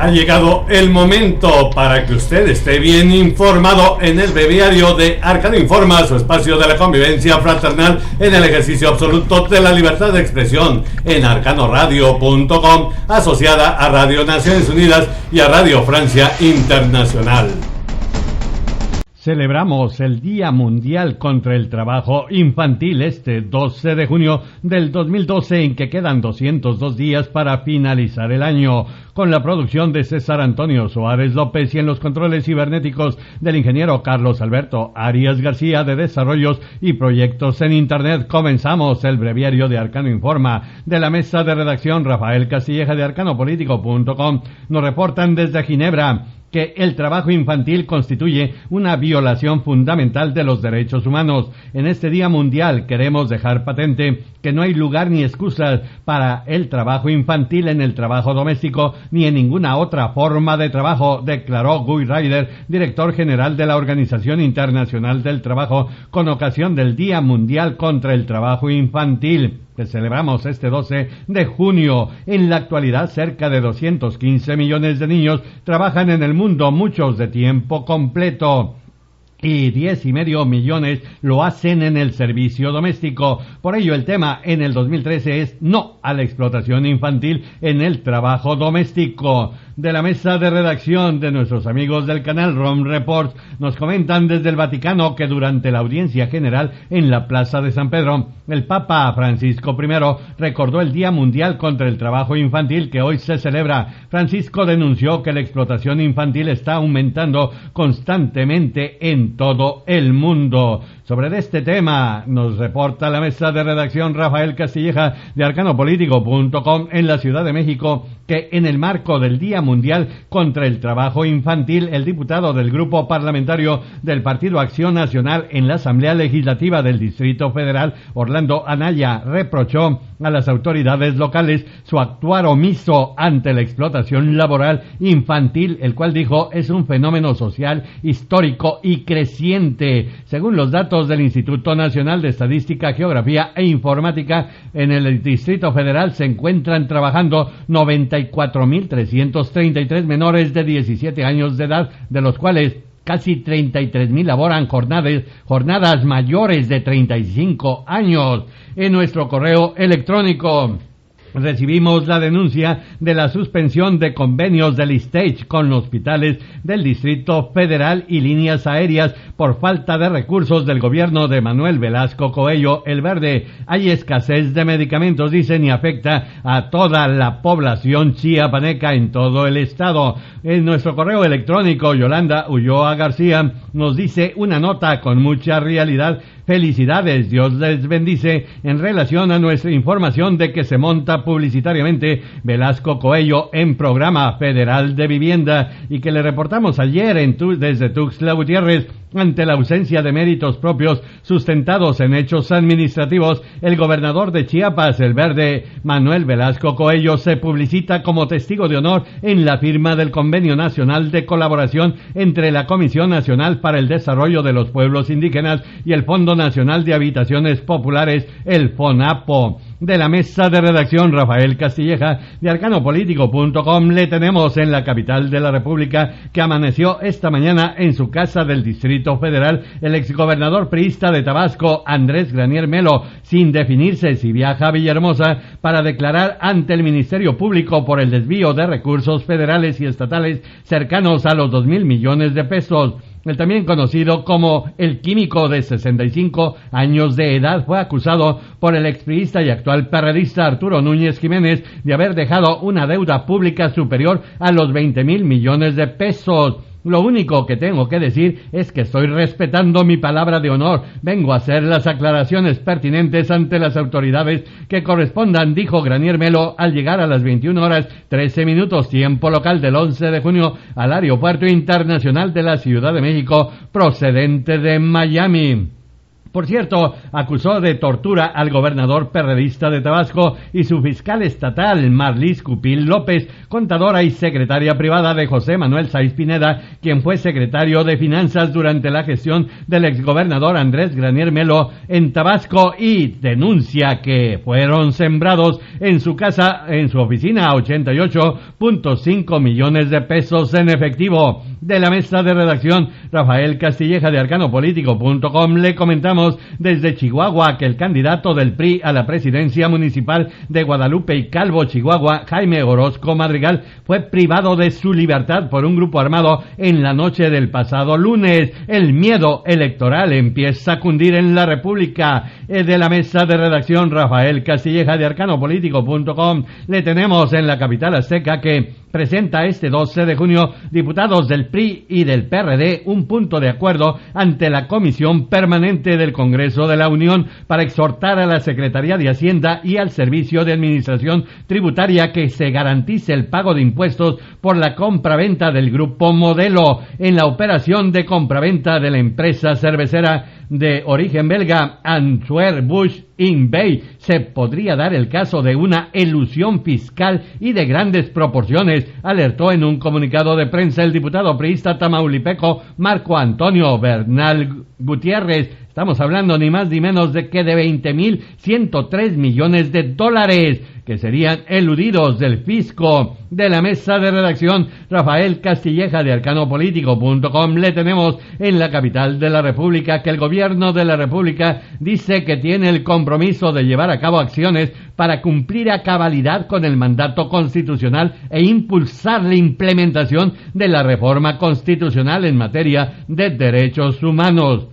Ha llegado el momento para que usted esté bien informado en el breviario de Arcano Informa, su espacio de la convivencia fraternal en el ejercicio absoluto de la libertad de expresión en arcanoradio.com, asociada a Radio Naciones Unidas y a Radio Francia Internacional. Celebramos el Día Mundial contra el Trabajo Infantil este 12 de junio del 2012, en que quedan 202 días para finalizar el año, con la producción de César Antonio Suárez López y en los controles cibernéticos del ingeniero Carlos Alberto Arias García de Desarrollos y Proyectos en Internet. Comenzamos el breviario de Arcano Informa. De la mesa de redacción, Rafael Castilleja de arcanopolitico.com nos reportan desde Ginebra que el trabajo infantil constituye una violación fundamental de los derechos humanos. En este Día Mundial queremos dejar patente que no hay lugar ni excusas para el trabajo infantil en el trabajo doméstico ni en ninguna otra forma de trabajo, declaró Guy Ryder, director general de la Organización Internacional del Trabajo, con ocasión del Día Mundial contra el Trabajo Infantil, que celebramos este 12 de junio. En la actualidad, cerca de 215 millones de niños trabajan en el mundo, muchos de tiempo completo, y 10,5 millones lo hacen en el servicio doméstico. Por ello, el tema en el 2013 es no a la explotación infantil en el trabajo doméstico. De la mesa de redacción de nuestros amigos del canal ROM Report, nos comentan desde el Vaticano que durante la audiencia general en la Plaza de San Pedro, el Papa Francisco I recordó el Día Mundial contra el Trabajo Infantil que hoy se celebra. Francisco denunció que la explotación infantil está aumentando constantemente en todo el mundo. Sobre este tema nos reporta la mesa de redacción Rafael Castilleja de arcanopolitico.com en la Ciudad de México que en el marco del Día Mundial contra el Trabajo Infantil, el diputado del Grupo Parlamentario del Partido Acción Nacional en la Asamblea Legislativa del Distrito Federal, Orlando Anaya, reprochó a las autoridades locales su actuar omiso ante la explotación laboral infantil, el cual dijo es un fenómeno social, histórico y creciente. Según los datos del Instituto Nacional de Estadística, Geografía e Informática, en el Distrito Federal se encuentran trabajando 94,333 menores de 17 años de edad, de los cuales casi 33,000 laboran jornadas mayores de 35 años. En nuestro correo electrónico recibimos la denuncia de la suspensión de convenios del ISTECH con hospitales del Distrito Federal y líneas aéreas por falta de recursos del gobierno de Manuel Velasco Coello, el Verde. Hay escasez de medicamentos, dicen, y afecta a toda la población chiapaneca en todo el estado. En nuestro correo electrónico, Yolanda Ulloa García nos dice una nota con mucha realidad. Felicidades, Dios les bendice, en relación a nuestra información de que se monta publicitariamente Velasco Coello en Programa Federal de Vivienda y que le reportamos ayer desde Tuxtla Gutiérrez. Ante la ausencia de méritos propios sustentados en hechos administrativos, el gobernador de Chiapas, el Verde, Manuel Velasco Coello, se publicita como testigo de honor en la firma del Convenio Nacional de Colaboración entre la Comisión Nacional para el Desarrollo de los Pueblos Indígenas y el Fondo Nacional de Habitaciones Populares, el FONAPO. De la mesa de redacción, Rafael Castilleja de arcanopolitico.com, le tenemos en la capital de la República, que amaneció esta mañana en su casa del Distrito Federal el exgobernador priista de Tabasco, Andrés Granier Melo, sin definirse si viaja a Villahermosa para declarar ante el Ministerio Público por el desvío de recursos federales y estatales cercanos a los 2,000 millones de pesos. El también conocido como el Químico, de 65 años de edad, fue acusado por el expriista y actual perredista Arturo Núñez Jiménez de haber dejado una deuda pública superior a los 20,000 millones de pesos. Lo único que tengo que decir es que estoy respetando mi palabra de honor. Vengo a hacer las aclaraciones pertinentes ante las autoridades que correspondan, dijo Granier Melo al llegar a las 21:13 tiempo local del 11 de junio al Aeropuerto Internacional de la Ciudad de México, procedente de Miami. Por cierto, acusó de tortura al gobernador perredista de Tabasco y su fiscal estatal, Marlis Cupil López, contadora y secretaria privada de José Manuel Sáiz Pineda, quien fue secretario de Finanzas durante la gestión del exgobernador Andrés Granier Melo en Tabasco, y denuncia que fueron sembrados en su casa, en su oficina, 88.5 millones de pesos en efectivo. De la mesa de redacción, Rafael Castilleja de arcanopolitico.com, le comentamos desde Chihuahua que el candidato del PRI a la presidencia municipal de Guadalupe y Calvo, Chihuahua, Jaime Orozco Madrigal, fue privado de su libertad por un grupo armado en la noche del pasado lunes. El miedo electoral empieza a cundir en la República. De la mesa de redacción, Rafael Castilleja de arcanopolitico.com, le tenemos en la capital azteca que presenta este 12 de junio diputados del PRI y del PRD un punto de acuerdo ante la Comisión Permanente del Congreso de la Unión para exhortar a la Secretaría de Hacienda y al Servicio de Administración Tributaria que se garantice el pago de impuestos por la compraventa del Grupo Modelo en la operación de compraventa de la empresa cervecera de origen belga Anheuser-Busch InBev. Se podría dar el caso de una elusión fiscal y de grandes proporciones, alertó en un comunicado de prensa el diputado priista tamaulipeco Marco Antonio Bernal Gutiérrez. Estamos hablando ni más ni menos de que de 20.103 millones de dólares que serían eludidos del fisco. De la mesa de redacción, Rafael Castilleja de arcanopolitico.com, le tenemos en la capital de la República que el gobierno de la República dice que tiene el compromiso de llevar a cabo acciones para cumplir a cabalidad con el mandato constitucional e impulsar la implementación de la reforma constitucional en materia de derechos humanos.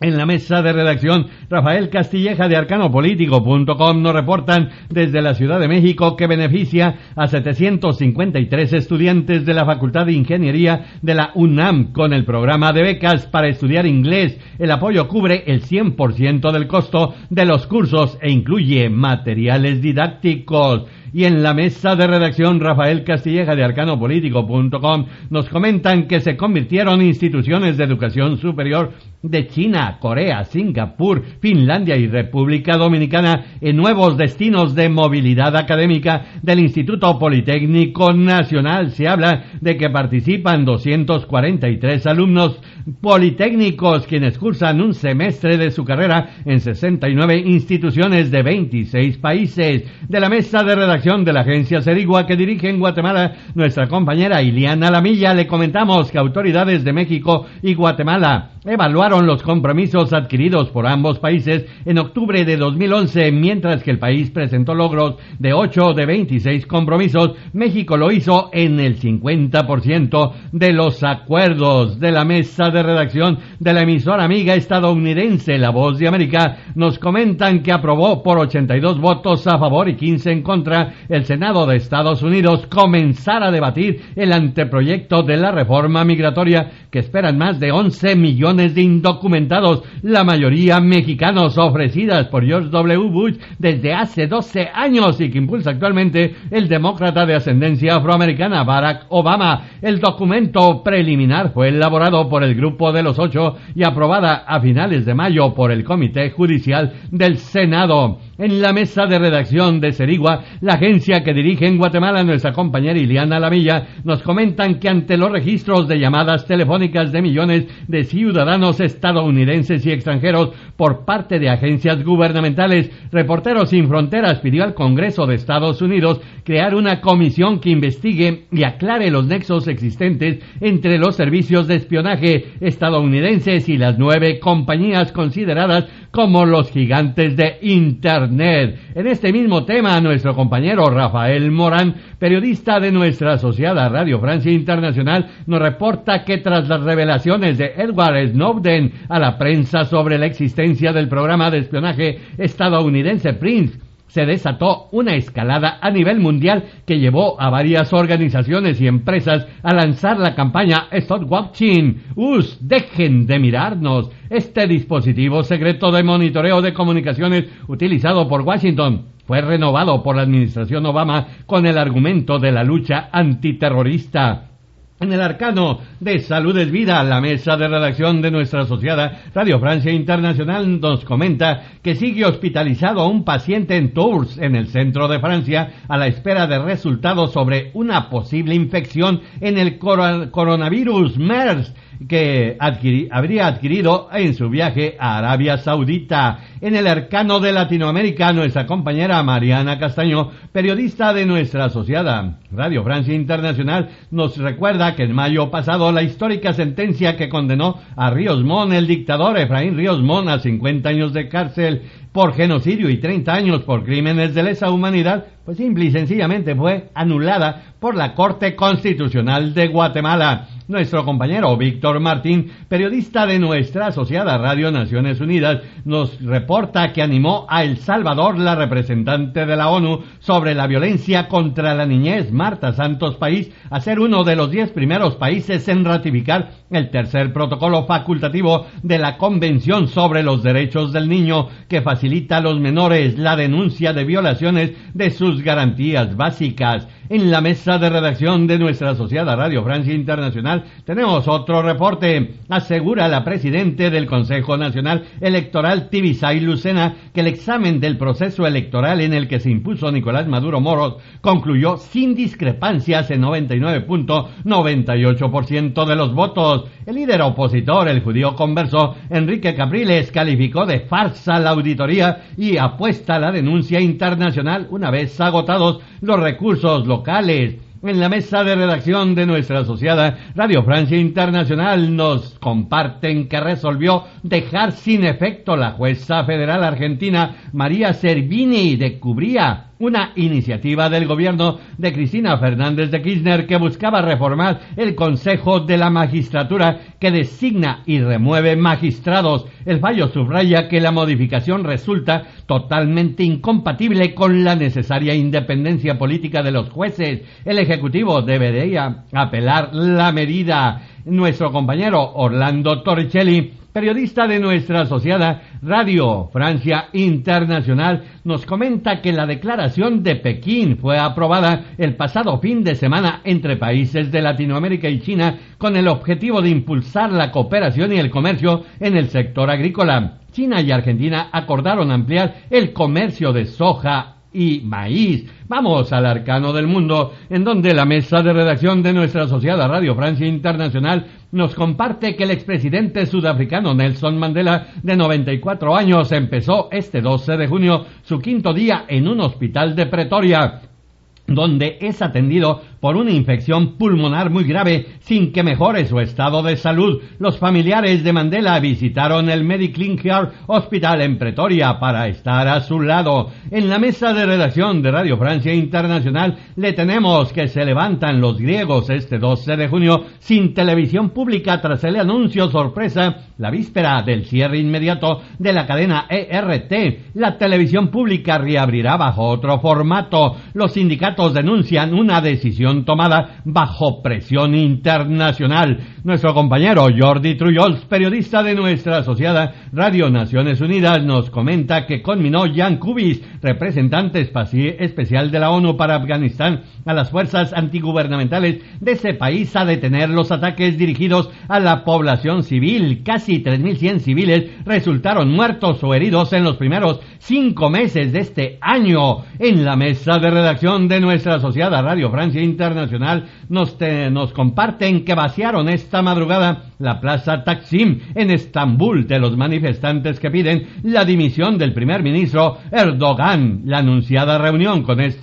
En la mesa de redacción, Rafael Castilleja de arcanopolitico.com nos reportan desde la Ciudad de México que beneficia a 753 estudiantes de la Facultad de Ingeniería de la UNAM con el programa de becas para estudiar inglés. El apoyo cubre el 100% del costo de los cursos e incluye materiales didácticos. Y en la mesa de redacción, Rafael Castilleja de arcanopolitico.com nos comentan que se convirtieron instituciones de educación superior de China, Corea, Singapur, Finlandia y República Dominicana en nuevos destinos de movilidad académica del Instituto Politécnico Nacional. Se habla de que participan 243 alumnos politécnicos quienes cursan un semestre de su carrera en 69 instituciones de 26 países. De la mesa de redacción de la agencia Serigua que dirige en Guatemala nuestra compañera Iliana Lamilla, le comentamos que autoridades de México y Guatemala evaluaron los compromisos adquiridos por ambos países en octubre de 2011, mientras que el país presentó logros de 8 de 26 compromisos. México lo hizo en el 50% de los acuerdos. De la mesa de redacción de la emisora amiga estadounidense La Voz de América nos comentan que aprobó por 82 votos a favor y 15 en contra el Senado de Estados Unidos comenzar a debatir el anteproyecto de la reforma migratoria que esperan más de 11 millones de indocumentados, la mayoría mexicanos, ofrecidas por George W. Bush desde hace 12 años y que impulsa actualmente el demócrata de ascendencia afroamericana Barack Obama. El documento preliminar fue elaborado por el Grupo de los 8 y aprobada a finales de mayo por el Comité Judicial del Senado. En la mesa de redacción de Serigua, la agencia que dirige en Guatemala nuestra compañera Iliana Lamilla, nos comentan que ante los registros de llamadas telefónicas de millones de ciudadanos estadounidenses y extranjeros por parte de agencias gubernamentales, Reporteros Sin Fronteras pidió al Congreso de Estados Unidos crear una comisión que investigue y aclare los nexos existentes entre los servicios de espionaje estadounidenses y las 9 compañías consideradas como los gigantes de Internet. En este mismo tema, nuestro compañero Rafael Morán, periodista de nuestra asociada Radio Francia Internacional, nos reporta que tras las revelaciones de Edward Snowden a la prensa sobre la existencia del programa de espionaje estadounidense PRINCE, se desató una escalada a nivel mundial que llevó a varias organizaciones y empresas a lanzar la campaña Stop Watching Us, dejen de mirarnos. Este dispositivo secreto de monitoreo de comunicaciones utilizado por Washington fue renovado por la administración Obama con el argumento de la lucha antiterrorista. En el arcano de Salud es Vida, la mesa de redacción de nuestra asociada Radio Francia Internacional nos comenta que sigue hospitalizado un paciente en Tours, en el centro de Francia, a la espera de resultados sobre una posible infección en el coronavirus MERS que habría adquirido en su viaje a Arabia Saudita. En el arcano de Latinoamérica, nuestra compañera Mariana Castaño, periodista de nuestra asociada Radio Francia Internacional, nos recuerda que en mayo pasado la histórica sentencia que condenó a Ríos Montt, el dictador Efraín Ríos Montt, a 50 años de cárcel por genocidio y 30 años por crímenes de lesa humanidad, pues simple y sencillamente fue anulada por la Corte Constitucional de Guatemala. Nuestro compañero Víctor Martín, periodista de nuestra asociada Radio Naciones Unidas, nos reporta que animó a El Salvador, la representante de la ONU sobre la violencia contra la niñez, Marta Santos País, a ser uno de los 10 primeros países en ratificar el tercer protocolo facultativo de la Convención sobre los Derechos del Niño, que facilita a los menores la denuncia de violaciones de sus garantías básicas. En la mesa de redacción de nuestra asociada Radio Francia Internacional tenemos otro reporte. Asegura la presidenta del Consejo Nacional Electoral, Tibisay Lucena, que el examen del proceso electoral en el que se impuso Nicolás Maduro Moros concluyó sin discrepancias en 99.98% de los votos. El líder opositor, el judío converso Enrique Capriles, calificó de farsa la auditoría y apuesta a la denuncia internacional una vez agotados los recursos locales. En la mesa de redacción de nuestra asociada Radio Francia Internacional nos comparten que resolvió dejar sin efecto la jueza federal argentina María Servini de Cubría, una iniciativa del gobierno de Cristina Fernández de Kirchner que buscaba reformar el Consejo de la Magistratura que designa y remueve magistrados. El fallo subraya que la modificación resulta totalmente incompatible con la necesaria independencia política de los jueces. El Ejecutivo debería apelar la medida. Nuestro compañero Orlando Torricelli, periodista de nuestra asociada Radio Francia Internacional, nos comenta que la declaración de Pekín fue aprobada el pasado fin de semana entre países de Latinoamérica y China con el objetivo de impulsar la cooperación y el comercio en el sector agrícola. China y Argentina acordaron ampliar el comercio de soja y maíz. Vamos al arcano del mundo, en donde la mesa de redacción de nuestra asociada Radio Francia Internacional nos comparte que el expresidente sudafricano Nelson Mandela, de 94 años, empezó este 12 de junio su quinto día en un hospital de Pretoria, donde es atendido por una infección pulmonar muy grave sin que mejore su estado de salud. Los familiares de Mandela visitaron el Mediclinic Heart Hospital en Pretoria para estar a su lado. En la mesa de redacción de Radio Francia Internacional le tenemos que se levantan los griegos este 12 de junio sin televisión pública tras el anuncio sorpresa la víspera del cierre inmediato de la cadena ERT. La televisión pública reabrirá bajo otro formato. Los sindicatos denuncian una decisión tomada bajo presión internacional. Nuestro compañero Jordi Trujols, periodista de nuestra asociada Radio Naciones Unidas, nos comenta que conminó Jan Kubis, representante especial de la ONU para Afganistán, a las fuerzas antigubernamentales de ese país a detener los ataques dirigidos a la población civil. Casi 3.100 civiles resultaron muertos o heridos en los primeros 5 meses de este año. En la mesa de redacción de nuestra asociada Radio Francia Internacional nos comparten que vaciaron esta madrugada la plaza Taksim en Estambul de los manifestantes que piden la dimisión del primer ministro Erdogan. La anunciada reunión con el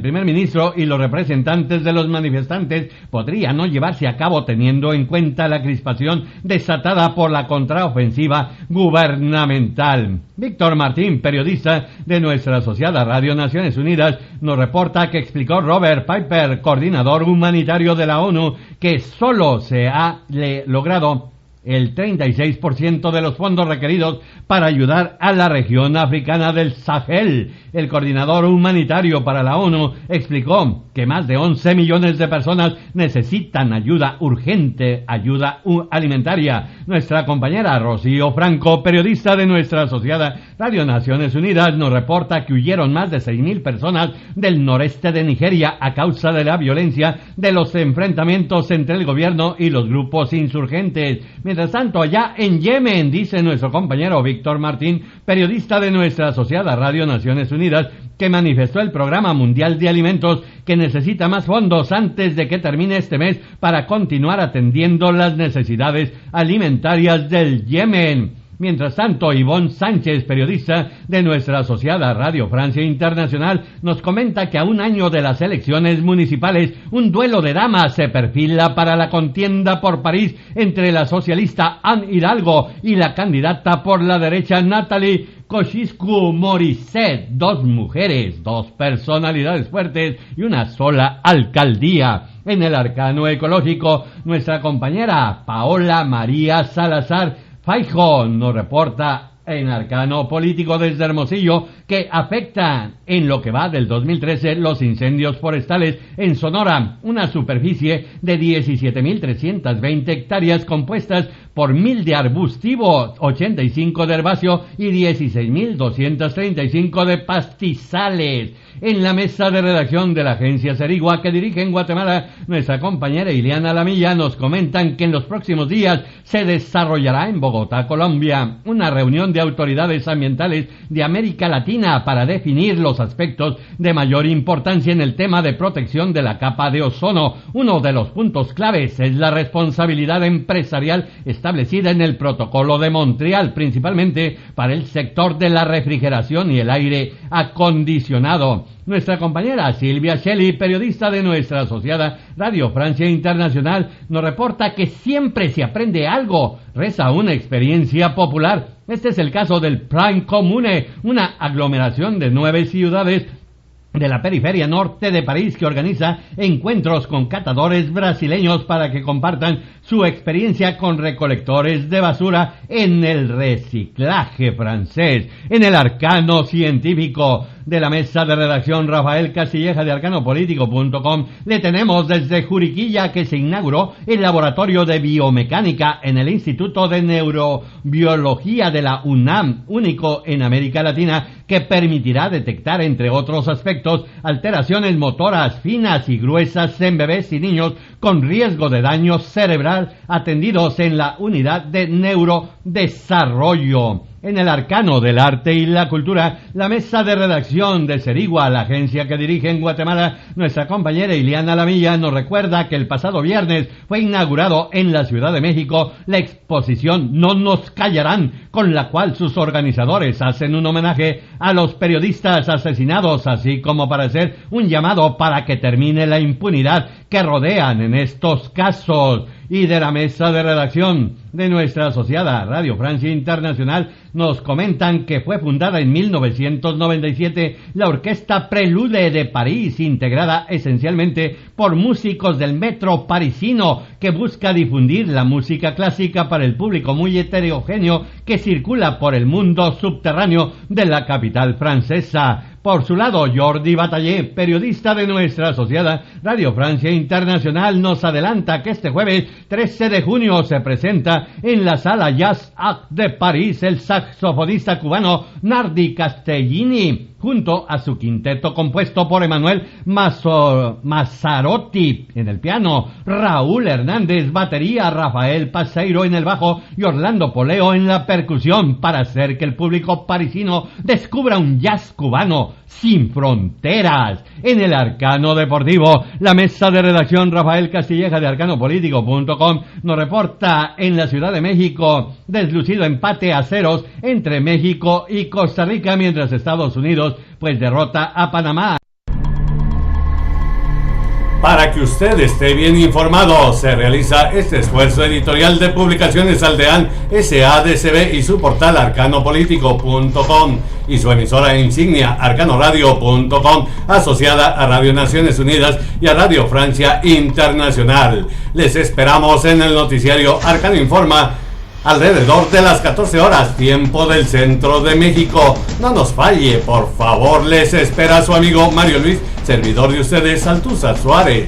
primer ministro y los representantes de los manifestantes podría no llevarse a cabo teniendo en cuenta la crispación desatada por la contraofensiva gubernamental. Víctor Martín, periodista de nuestra asociada Radio Naciones Unidas, nos reporta que explicó Robert Piper, coordinador humanitario de la ONU, que solo se ha logrado el 36% de los fondos requeridos para ayudar a la región africana del Sahel. El coordinador humanitario para la ONU explicó que más de 11 millones de personas necesitan ayuda urgente, ayuda alimentaria. Nuestra compañera Rocío Franco, periodista de nuestra asociada Radio Naciones Unidas nos reporta que huyeron más de 6,000 personas del noreste de Nigeria a causa de la violencia de los enfrentamientos entre el gobierno y los grupos insurgentes. Mientras tanto, allá en Yemen, dice nuestro compañero Víctor Martín, periodista de nuestra asociada Radio Naciones Unidas, que manifestó el Programa Mundial de Alimentos que necesita más fondos antes de que termine este mes para continuar atendiendo las necesidades alimentarias del Yemen. Mientras tanto, Ivonne Sánchez, periodista de nuestra asociada Radio Francia Internacional, nos comenta que a un año de las elecciones municipales, un duelo de damas se perfila para la contienda por París entre la socialista Anne Hidalgo y la candidata por la derecha Nathalie Kosciusko-Morizet. Dos mujeres, dos personalidades fuertes y una sola alcaldía. En el arcano ecológico, nuestra compañera Paola María Salazar Faijo nos reporta en arcano político desde Hermosillo que afectan en lo que va del 2013 los incendios forestales en Sonora, una superficie de 17,320 hectáreas compuestas por 1,000 de arbustivo, 85 de herbáceo y 16,235 de pastizales. En la mesa de redacción de la agencia Serigua que dirige en Guatemala, nuestra compañera Ileana Lamilla nos comentan que en los próximos días se desarrollará en Bogotá, Colombia, una reunión de autoridades ambientales de América Latina para definir los aspectos de mayor importancia en el tema de protección de la capa de ozono. Uno de los puntos claves es la responsabilidad empresarial establecida en el Protocolo de Montreal, principalmente para el sector de la refrigeración y el aire acondicionado. Nuestra compañera Silvia Shelley, periodista de nuestra asociada Radio Francia Internacional, nos reporta que siempre se aprende algo, reza una experiencia popular. Este es el caso del Prime Commune, una aglomeración de 9 ciudades de la periferia norte de París que organiza encuentros con catadores brasileños para que compartan su experiencia con recolectores de basura en el reciclaje francés. En el arcano científico de la mesa de redacción, Rafael Castilleja de arcanopolitico.com, le tenemos desde Juriquilla que se inauguró el laboratorio de biomecánica en el Instituto de Neurobiología de la UNAM, único en América Latina, que permitirá detectar, entre otros aspectos, alteraciones motoras finas y gruesas en bebés y niños con riesgo de daño cerebral atendidos en la unidad de neurodesarrollo. En el arcano del arte y la cultura, la mesa de redacción de Serigua, la agencia que dirige en Guatemala, nuestra compañera Ileana Lamilla nos recuerda que el pasado viernes fue inaugurado en la Ciudad de México la exposición No nos callarán, con la cual sus organizadores hacen un homenaje a los periodistas asesinados, así como para hacer un llamado para que termine la impunidad que rodean en estos casos. Y de la mesa de redacción de nuestra asociada Radio Francia Internacional nos comentan que fue fundada en 1997 la Orquesta Prelude de París, integrada esencialmente por músicos del metro parisino, que busca difundir la música clásica para el público muy heterogéneo que circula por el mundo subterráneo de la capital francesa. Por su lado, Jordi Bataillé, periodista de nuestra asociada Radio Francia Internacional, nos adelanta que este jueves 13 de junio se presenta en la Sala Jazz Act de París el saxofonista cubano Nardi Castellini, junto a su quinteto compuesto por Emanuel Mazzarotti en el piano, Raúl Hernández batería, Rafael Paseiro en el bajo y Orlando Poleo en la percusión, para hacer que el público parisino descubra un jazz cubano sin fronteras. En el arcano deportivo, la mesa de redacción Rafael Castilleja de arcanopolitico.com nos reporta en la Ciudad de México deslucido empate a ceros entre México y Costa Rica, mientras Estados Unidos pues derrota a Panamá. Para que usted esté bien informado, se realiza este esfuerzo editorial de Publicaciones Aldeán SADCB y su portal arcanopolitico.com y su emisora insignia arcanoradio.com, asociada a Radio Naciones Unidas y a Radio Francia Internacional. Les esperamos en el noticiario Arcano Informa alrededor de las 14 horas, tiempo del centro de México. No nos falle, por favor, les espera su amigo Mario Luis, servidor de ustedes, Altúzar Suárez.